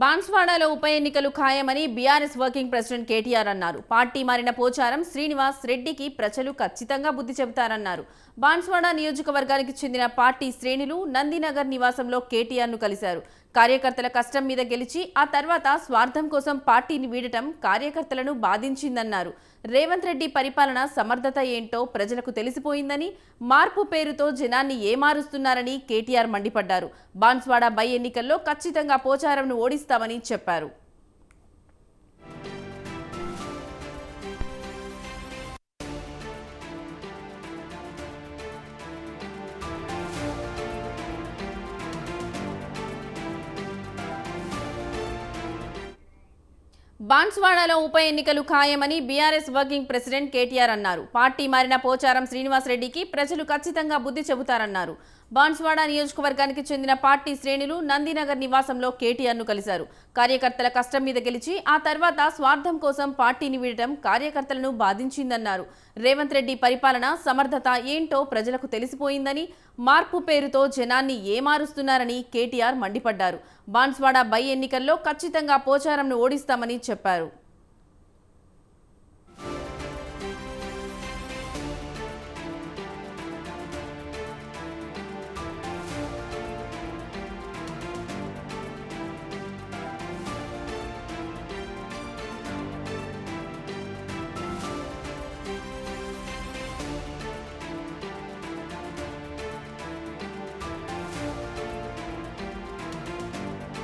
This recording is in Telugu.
బాన్స్వాడలో ఉప ఎన్నికలు ఖాయమని బీఆర్ఎస్ వర్కింగ్ ప్రెసిడెంట్ కేటీఆర్ అన్నారు. పార్టీ మారిన పోచారం శ్రీనివాస్ రెడ్డికి ప్రజలు ఖచ్చితంగా బుద్ధి చెబుతారన్నారు. బాన్స్వాడ నియోజకవర్గానికి చెందిన పార్టీ శ్రేణులు నందినగర్ నివాసంలో కేటీఆర్ను కలిశారు. కార్యకర్తల కష్టం మీద గెలిచి ఆ తర్వాత స్వార్థం కోసం పార్టీని వీడటం కార్యకర్తలను బాధించిందన్నారు. రేవంత్ రెడ్డి పరిపాలన సమర్థత ఏంటో ప్రజలకు తెలిసిపోయిందని, మార్పు పేరుతో జనాన్ని ఏమారుస్తున్నారని కేటీఆర్ మండిపడ్డారు. బాన్స్వాడ బై ఎన్నికల్లో ఖచ్చితంగా పోచారంను ఓడిస్తామని చెప్పారు. బాన్స్వాడలో ఉప ఎన్నికలు ఖాయమని బీఆర్ఎస్ వర్కింగ్ ప్రెసిడెంట్ కేటీఆర్ అన్నారు. పార్టీ మారిన పోచారం శ్రీనివాస్ రెడ్డికి ప్రజలు ఖచ్చితంగా బుద్ధి చెబుతారన్నారు. బాన్స్వాడ నియోజకవర్గానికి చెందిన పార్టీ శ్రేణులు నందినగర్ నివాసంలో కేటీఆర్ను కలిశారు. కార్యకర్తల కష్టం మీద గెలిచి ఆ తర్వాత స్వార్థం కోసం పార్టీని వీడటం కార్యకర్తలను బాధించిందన్నారు. రేవంత్ రెడ్డి పరిపాలన సమర్థత ఏంటో ప్రజలకు తెలిసిపోయిందని, మార్పు పేరుతో జనాన్ని ఏమారుస్తున్నారని కేటీఆర్ మండిపడ్డారు. బాన్స్వాడ బై ఎన్నికల్లో ఖచ్చితంగా పోచారంను ఓడిస్తామని చెప్పారు.